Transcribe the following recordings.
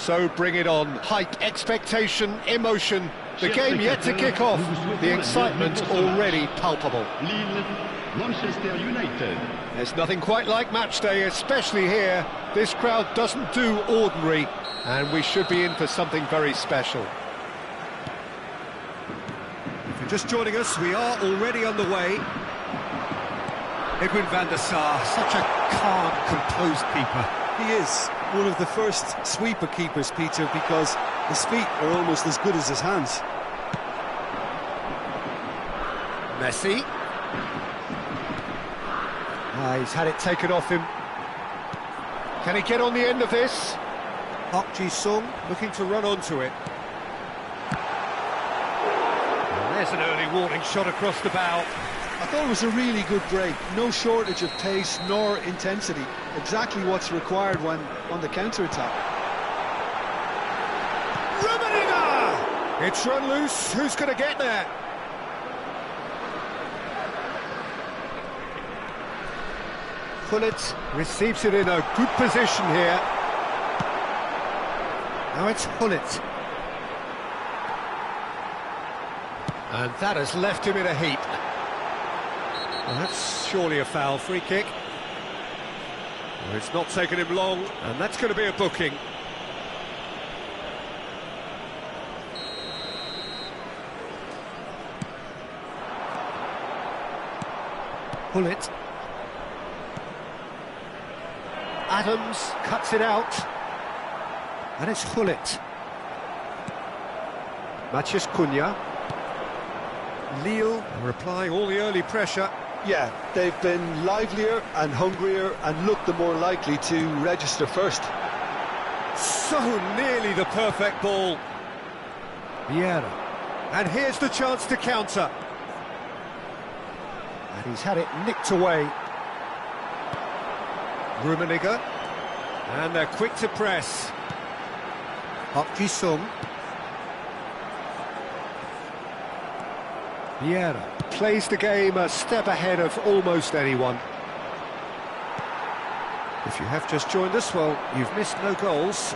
So bring it on. Hype, expectation, emotion. The game yet to kick off. The excitement already palpable. Manchester United. There's nothing quite like match day, especially here. This crowd doesn't do ordinary, and we should be in for something very special. If you're just joining us, we are already underway. Edwin van der Sar, such a calm, composed keeper. He is one of the first sweeper keepers, Peter, because his feet are almost as good as his hands. Messi. He's had it taken off him. Can he get on the end of this? Park Ji-sung looking to run onto it. And there's an early warning shot across the bow. I thought it was a really good break. No shortage of pace nor intensity. Exactly what's required when on the counter-attack. Rummenigge! It's run loose. Who's going to get there? Gullit receives it in a good position here. Now it's Gullit. And that has left him in a heap. Well, that's surely a foul. Free kick. Well, it's not taken him long, and that's going to be a booking. Gullit. Adams cuts it out, and it's Gullit. Matheus Cunha. Lille are applying all the early pressure. Yeah, they've been livelier and hungrier and looked the more likely to register first. So nearly the perfect ball. Vieira. And here's the chance to counter. And he's had it nicked away. Rummenigge, and they're quick to press. Park Ji-sung. Vieira plays the game a step ahead of almost anyone. If you have just joined us, well, you've missed no goals.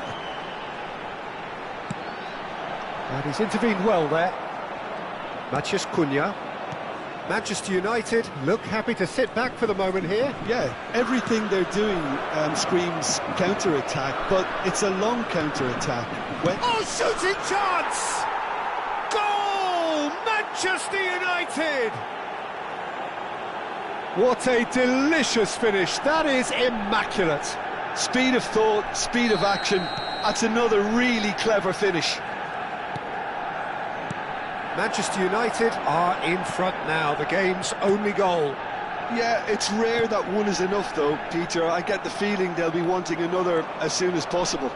And he's intervened well there. Matheus Cunha. Manchester United look happy to sit back for the moment here. Yeah, everything they're doing screams counter-attack, but it's a long counter-attack. Oh, shooting chance! Goal! Manchester United! What a delicious finish. That is immaculate. Speed of thought, speed of action. That's another really clever finish. Manchester United are in front now, the game's only goal. Yeah, it's rare that one is enough though, Peter. I get the feeling they'll be wanting another as soon as possible.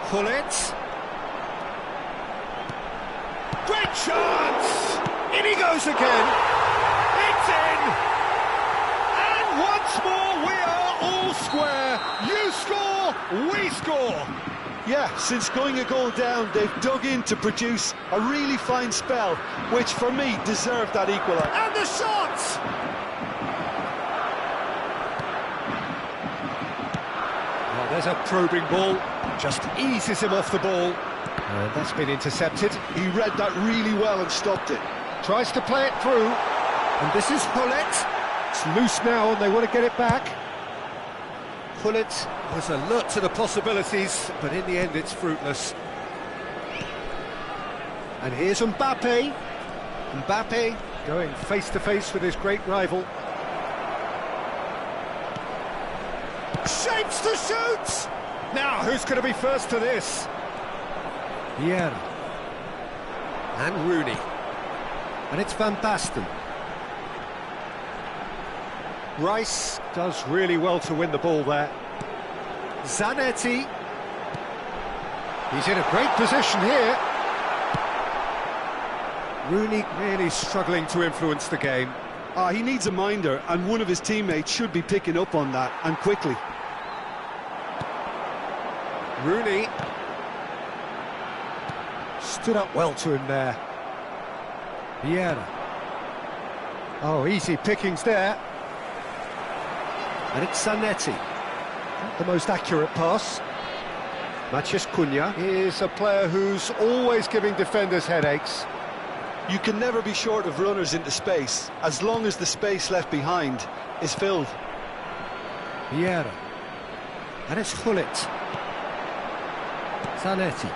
Gullit. Great chance! In he goes again. It's in! And once more we are all square. You score, we score. Yeah, since going a goal down, they've dug in to produce a really fine spell, which for me deserved that equaliser. And the shot! Oh, there's a probing ball, just eases him off the ball. And that's been intercepted. He read that really well and stopped it. Tries to play it through, and this is Gullit. It's loose now and they want to get it back. Gullit was alert to the possibilities, but in the end it's fruitless. And here's Mbappe. Mbappe going face-to-face with his great rival. Shapes to shoot! Now, who's going to be first to this? Vieira. And Rooney. And it's Van Basten. Rice does really well to win the ball there. Zanetti. He's in a great position here. Rooney really struggling to influence the game. He needs a minder, and one of his teammates should be picking up on that, and quickly. Rooney. Stood up well to him there. Vieira. Oh, easy pickings there. And it's Zanetti. The most accurate pass. Cunha is a player who's always giving defenders headaches. You can never be short of runners into space, as long as the space left behind is filled. Vieira. And it's Gullit. Zanetti.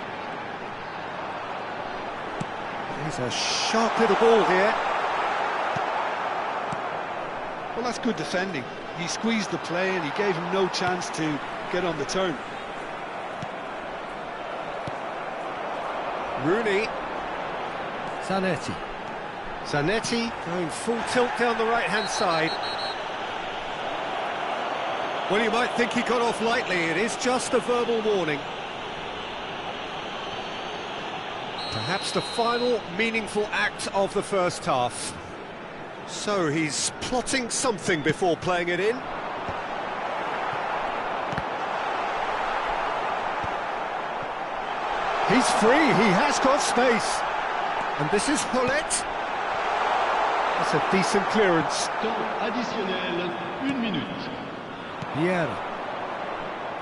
He's a sharp little ball here. Well, that's good defending. He squeezed the play and he gave him no chance to get on the turn. Rooney. Zanetti. Zanetti going full tilt down the right-hand side. Well, you might think he got off lightly. It is just a verbal warning. Perhaps the final meaningful act of the first half. So he's plotting something before playing it in. He's free, he has got space. And this is Gullit. That's a decent clearance. Temps additionnel, 1 minute. Vieira.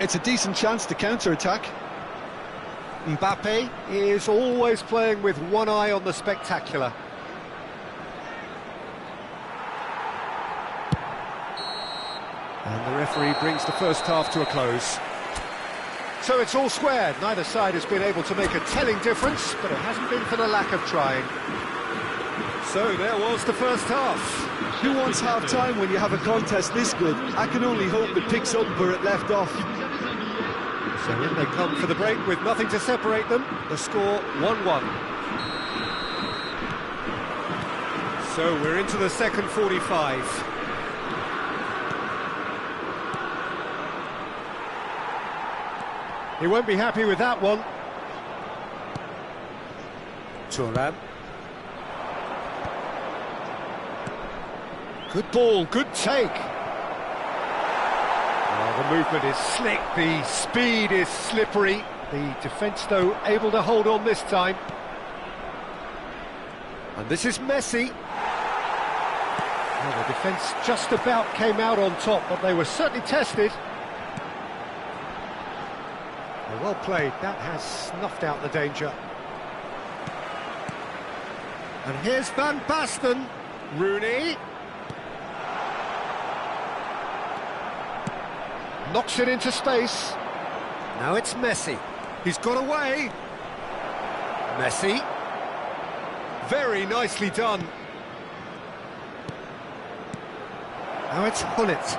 It's a decent chance to counter-attack. Mbappe is always playing with one eye on the spectacular. And the referee brings the first half to a close. So it's all squared. Neither side has been able to make a telling difference, but it hasn't been for the lack of trying. So there was the first half. Who wants half-time when you have a contest this good? I can only hope it picks up where it left off. So in they come for the break with nothing to separate them. The score 1-1. So we're into the second 45. He won't be happy with that one. Thuram. Good ball, good take. Oh, the movement is slick, the speed is slippery. The defence, though, able to hold on this time. And this is Messi. Well, the defence just about came out on top, but they were certainly tested. Well played, that has snuffed out the danger. And here's Van Basten. Rooney. Knocks it into space. Now it's Messi. He's got away. Messi. Very nicely done. Now it's Gullit.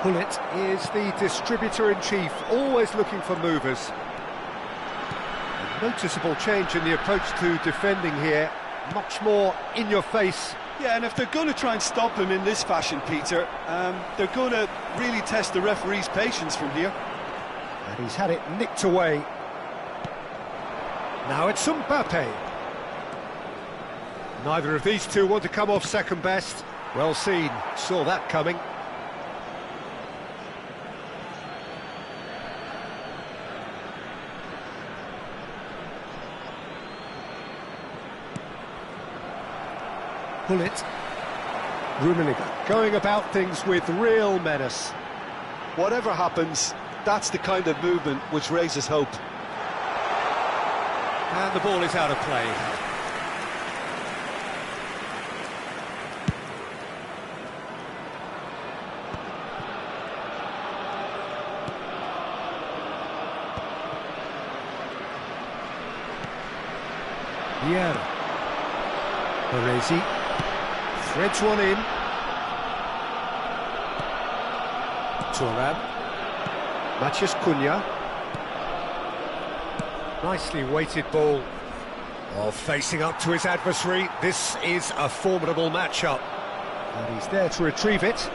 Gullit is the distributor-in-chief, always looking for movers. A noticeable change in the approach to defending here. Much more in your face. Yeah, and if they're going to try and stop him in this fashion, Peter, they're going to really test the referee's patience from here. And he's had it nicked away. Now it's Mbappe. Neither of these two want to come off second best. Well seen, saw that coming. Gullit. Rummenigge going about things with real menace. Whatever happens, that's the kind of movement which raises hope. And the ball is out of play. Vieira. Baresi. Threads one in. Thuram. Cunha. Nicely weighted ball. Oh, facing up to his adversary. This is a formidable matchup. And he's there to retrieve it.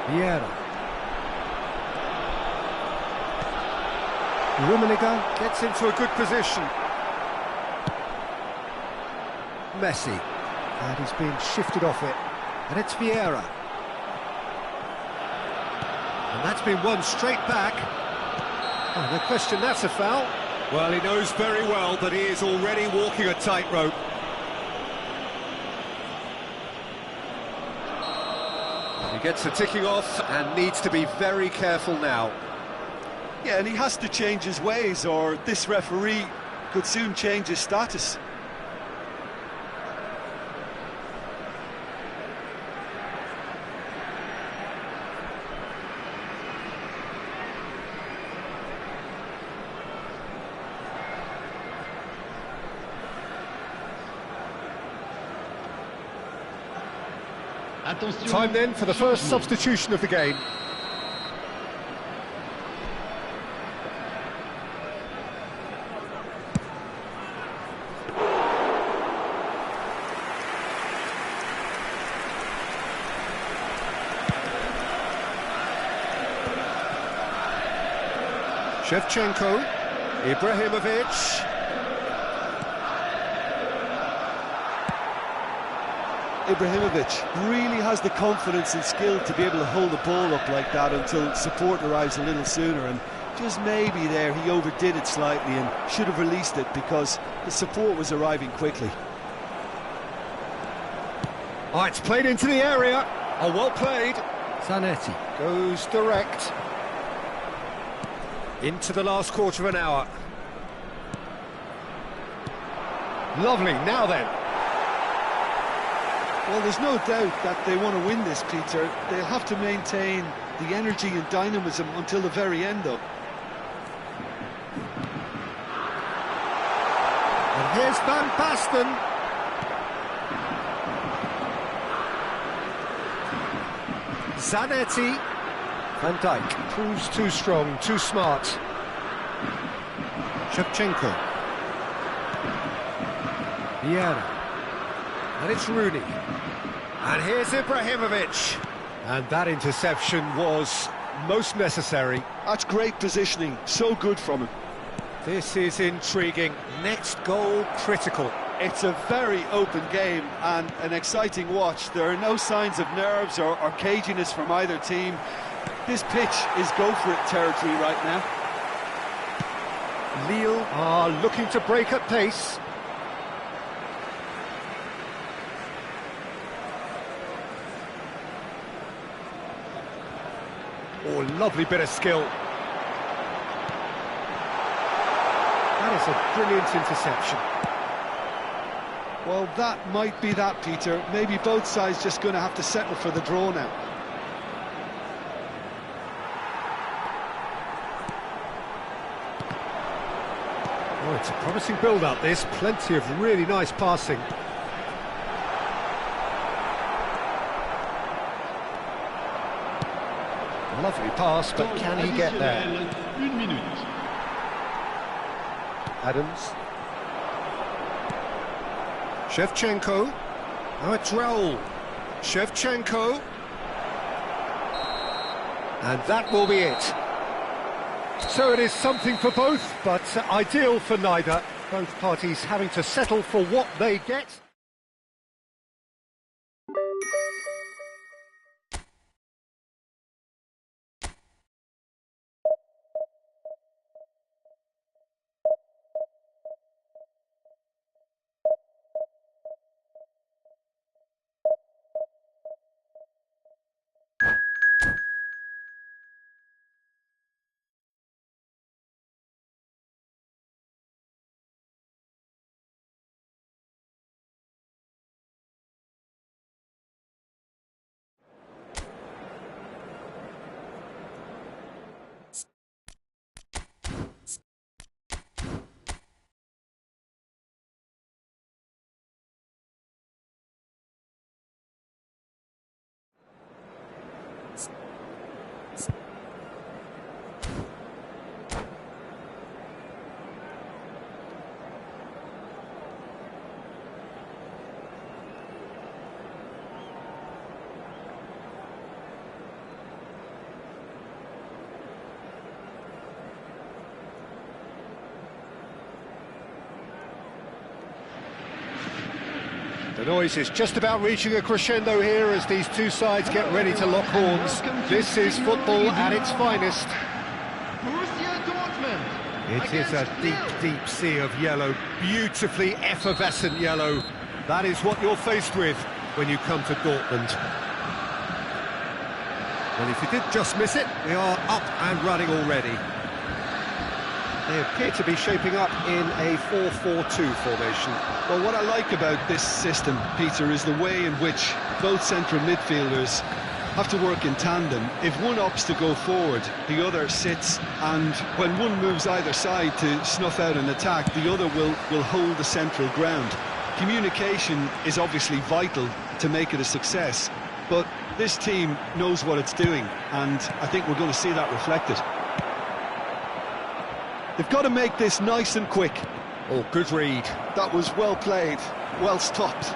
Vieira. Rummenigge gets into a good position. Messi. And he's been shifted off it. And it's Vieira. And that's been won straight back. Oh, no question, that's a foul. Well, he knows very well that he is already walking a tightrope. He gets the ticking off and needs to be very careful now. Yeah, and he has to change his ways, or this referee could soon change his status. Attention. Time then for the first substitution of the game. Shevchenko, Ibrahimovic. Ibrahimovic really has the confidence and skill to be able to hold the ball up like that until support arrives a little sooner, and just maybe there he overdid it slightly and should have released it because the support was arriving quickly. Oh, it's played into the area. Oh, well played. Zanetti. Goes direct. Into the last quarter of an hour. Lovely, now then. Well, there's no doubt that they want to win this, Peter. They'll have to maintain the energy and dynamism until the very end, though. And here's Van Basten. Zanetti. Van Dijk proves too strong, too smart. Shevchenko. Vieira. And it's Rooney. And here's Ibrahimovic. And that interception was most necessary. That's great positioning, so good from him. This is intriguing. Next goal critical. It's a very open game and an exciting watch. There are no signs of nerves or caginess from either team. This pitch is go-for-it territory right now. Lille are looking to break at pace. Oh, lovely bit of skill. That is a brilliant interception. Well, that might be that, Peter. Maybe both sides just going to have to settle for the draw now. Oh, it's a promising build-up, this. Plenty of really nice passing. Lovely pass, but can he get there? Une minute. Adams. Shevchenko. Now it's Raul. Shevchenko. And that will be it. So it is something for both, but ideal for neither. Both parties having to settle for what they get. The noise is just about reaching a crescendo here as these two sides get ready to lock horns. This is football at its finest. It is a deep, deep sea of yellow, beautifully effervescent yellow. That is what you're faced with when you come to Dortmund. Well, if you did just miss it, we are up and running already. They appear to be shaping up in a 4-4-2 formation. Well, what I like about this system, Peter, is the way in which both central midfielders have to work in tandem. If one opts to go forward, the other sits, and when one moves either side to snuff out an attack, the other will hold the central ground. Communication is obviously vital to make it a success, but this team knows what it's doing, and I think we're going to see that reflected. They've got to make this nice and quick. Oh, good read. That was well played, well stopped.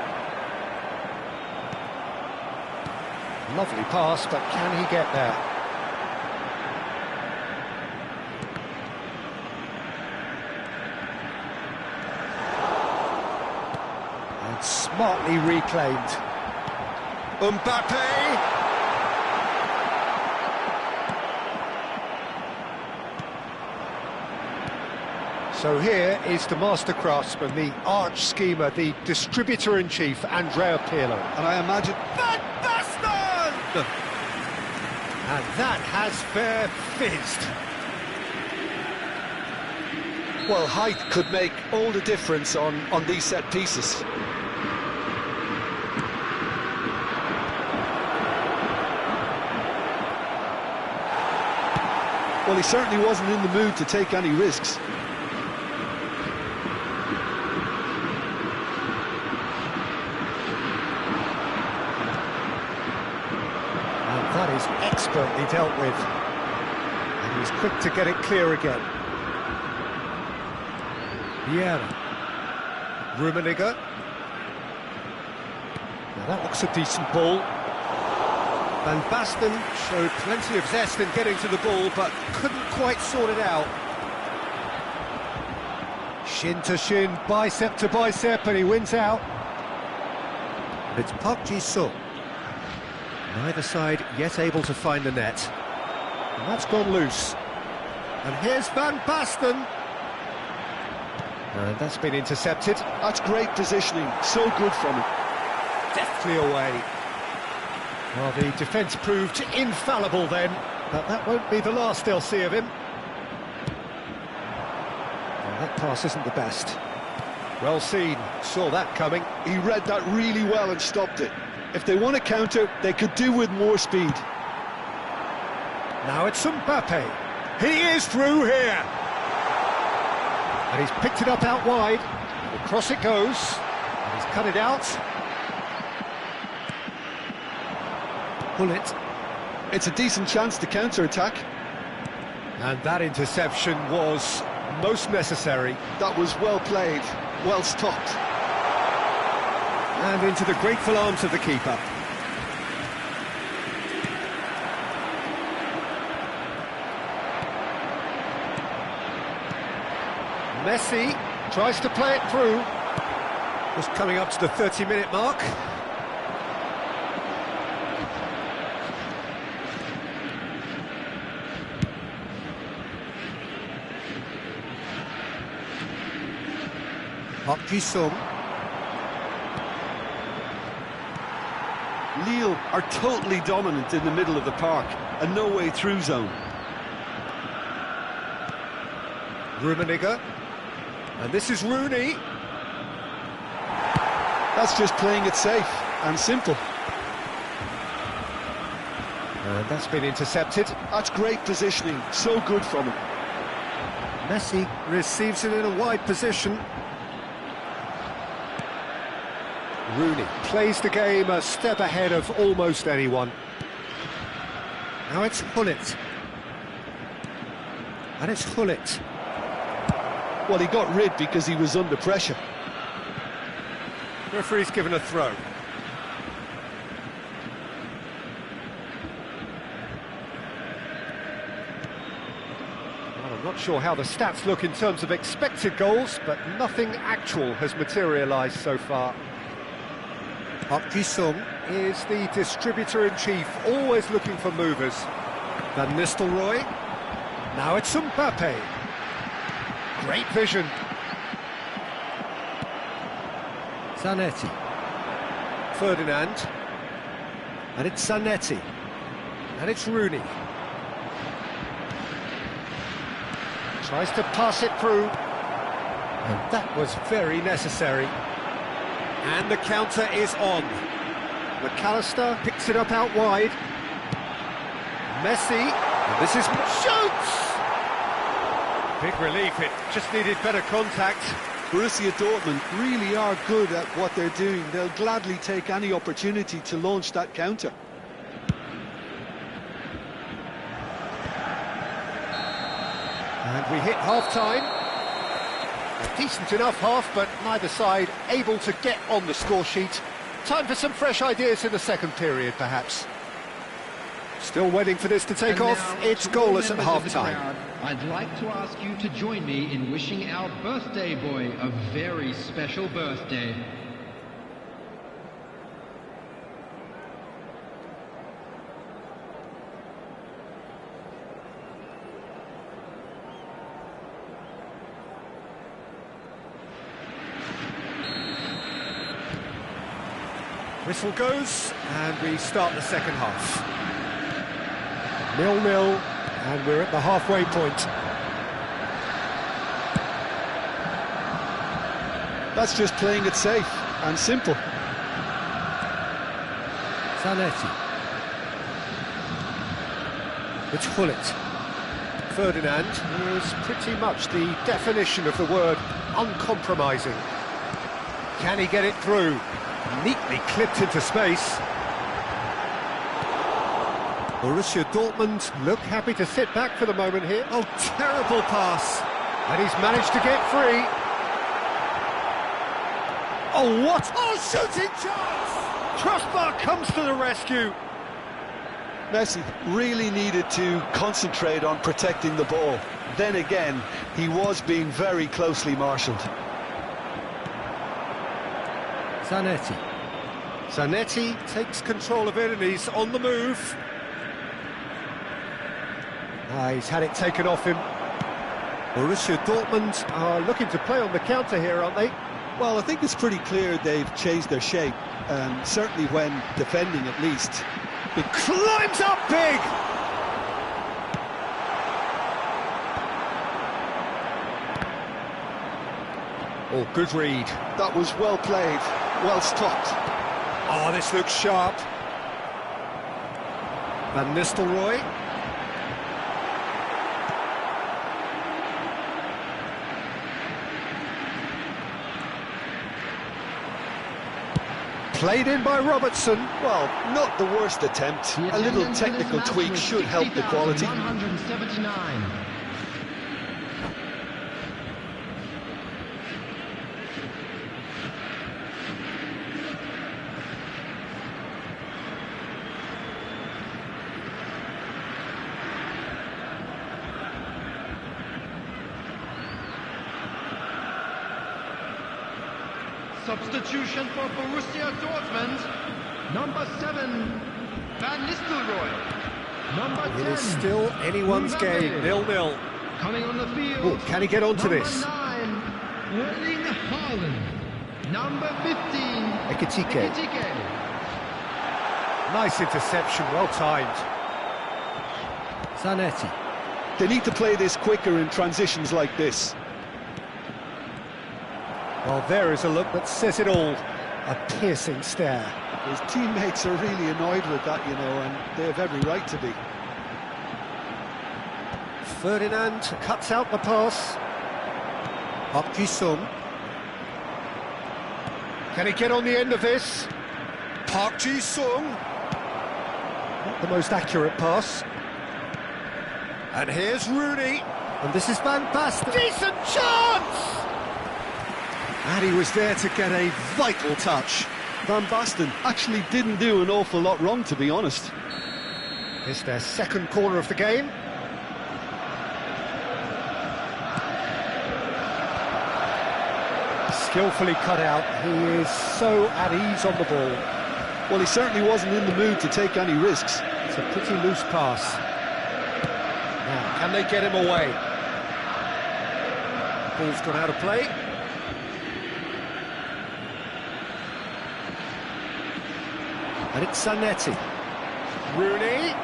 Lovely pass, but can he get there? And smartly reclaimed. Mbappe! So here is the master craftsman, the arch schemer, the distributor-in-chief, Andrea Pirlo. And I imagine... Van Basten! And that has fair fizzed. Well, height could make all the difference on these set pieces. Well, he certainly wasn't in the mood to take any risks. That is expertly dealt with, and he's quick to get it clear again. Vieira, Rummenigge. Now that looks a decent ball. Van Basten showed plenty of zest in getting to the ball, but couldn't quite sort it out. Shin to shin, bicep to bicep, and he wins out. It's Park Ji-sung. Neither side yet able to find the net. And that's gone loose. And here's Van Basten. And that's been intercepted. That's great positioning, so good from him. Deftly away. Well, the defence proved infallible then, but that won't be the last they'll see of him. Well, that pass isn't the best. Well seen, saw that coming. He read that really well and stopped it. If they want to counter, they could do with more speed. Now it's Mbappe. He is through here. And he's picked it up out wide. Across it goes. And he's cut it out. Pull it. It's a decent chance to counter-attack. And that interception was most necessary. That was well played, well stopped. And into the grateful arms of the keeper. Messi tries to play it through. Just coming up to the 30-minute mark. Park Ji-sung. Lille are totally dominant in the middle of the park, a no-way through zone. Rummenigge, and this is Rooney. That's just playing it safe and simple. And that's been intercepted. That's great positioning, so good from him. Messi receives it in a wide position. Rooney plays the game a step ahead of almost anyone. Now it's Hullet. And it's Hullet. Well, he got rid because he was under pressure. Referee's given a throw. Well, I'm not sure how the stats look in terms of expected goals, but nothing actual has materialised so far. Park Ji-sung is the distributor-in-chief, always looking for movers. Van Nistelrooy. Now it's Mbappe. Great vision. Zanetti. Ferdinand. And it's Zanetti. And it's Rooney. Tries to pass it through. And that was very necessary. And the counter is on. McAllister picks it up out wide. Messi, and this is shoots! Big relief, it just needed better contact. Borussia Dortmund really are good at what they're doing. They'll gladly take any opportunity to launch that counter. And we hit half-time. A decent enough half, but neither side able to get on the score sheet. Time for some fresh ideas in the second period, perhaps. Still waiting for this to take off. It's goalless at half-time. I'd like to ask you to join me in wishing our birthday boy a very special birthday. Whistle goes, and we start the second half. 0-0, and we're at the halfway point. That's just playing it safe and simple. Zanetti. It's Hullet. Ferdinand is pretty much the definition of the word uncompromising. Can he get it through? Neatly clipped into space. Borussia Dortmund look happy to sit back for the moment here. Oh, terrible pass. And he's managed to get free. Oh, what? Oh, shooting chance! Crossbar comes to the rescue. Messi really needed to concentrate on protecting the ball. Then again, he was being very closely marshalled. Zanetti. Zanetti takes control of it and he's on the move. He's had it taken off him. Borussia Dortmund are looking to play on the counter here, aren't they? Well, I think it's pretty clear they've changed their shape, certainly when defending at least. He climbs up big! Oh, good read. That was well played, well stopped. Oh, this looks sharp. Van Nistelrooy. Played in by Robertson. Well, not the worst attempt. A little technical tweak should help the quality. 179. Substitution for Borussia Dortmund. Number 7, Van Nistelrooy. Number 10. It is still anyone's game, 0-0. Coming on the field. Oh, can he get onto this? Number 9, Erling Haaland. Number 15, Ekitike. Nice interception, well timed. Zanetti. They need to play this quicker in transitions like this. Well, there is a look that says it all. A piercing stare. His teammates are really annoyed with that, you know, and they have every right to be. Ferdinand cuts out the pass. Park Ji-sung. Can he get on the end of this? Park Ji-sung. Not the most accurate pass. And here's Rooney. And this is Van Basten. Decent chance! And he was there to get a vital touch. Van Basten actually didn't do an awful lot wrong, to be honest. It's their second corner of the game. Skillfully cut out. He is so at ease on the ball. Well, he certainly wasn't in the mood to take any risks. It's a pretty loose pass. Now, can they get him away? Ball's gone out of play. And it's Zanetti. Rooney.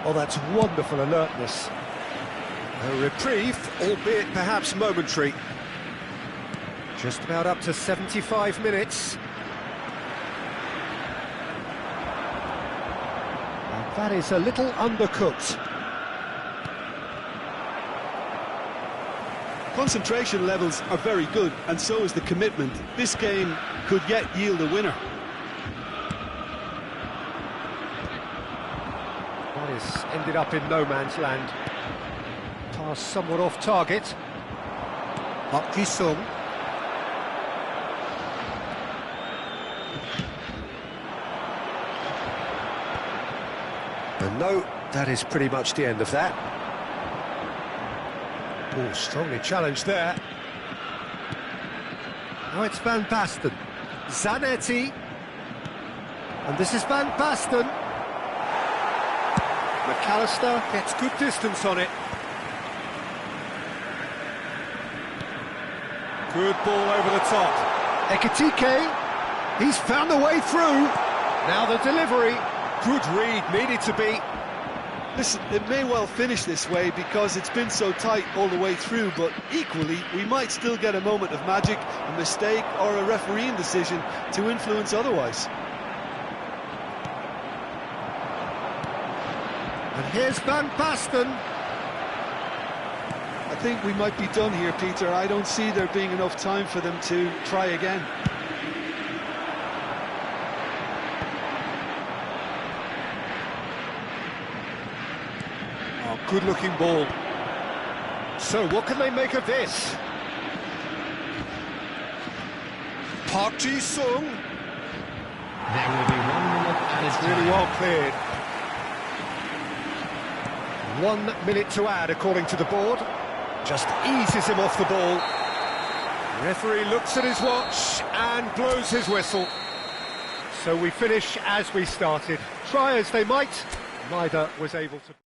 Oh, that's wonderful alertness. A reprieve, albeit perhaps momentary. Just about up to 75 minutes. And that is a little undercooked. Concentration levels are very good, and so is the commitment. This game could yet yield a winner. That has ended up in no man's land. Pass somewhat off target. Park Ji-sung. And no, that is pretty much the end of that. Oh, strongly challenged there. Now it's Van Basten. Zanetti. And this is Van Basten. McAllister gets good distance on it. Good ball over the top. Ekitike. He's found a way through. Now the delivery. Good read, needed to be. Listen, it may well finish this way because it's been so tight all the way through, but equally, we might still get a moment of magic, a mistake, or a refereeing decision to influence otherwise. And here's Van Basten. I think we might be done here, Peter. I don't see there being enough time for them to try again. Oh, good-looking ball. So, what can they make of this? Park Ji-sung. There will be 1 minute added It's time. really well cleared. 1 minute to add, according to the board. Just eases him off the ball. Referee looks at his watch and blows his whistle. So we finish as we started. Try as they might, neither was able to...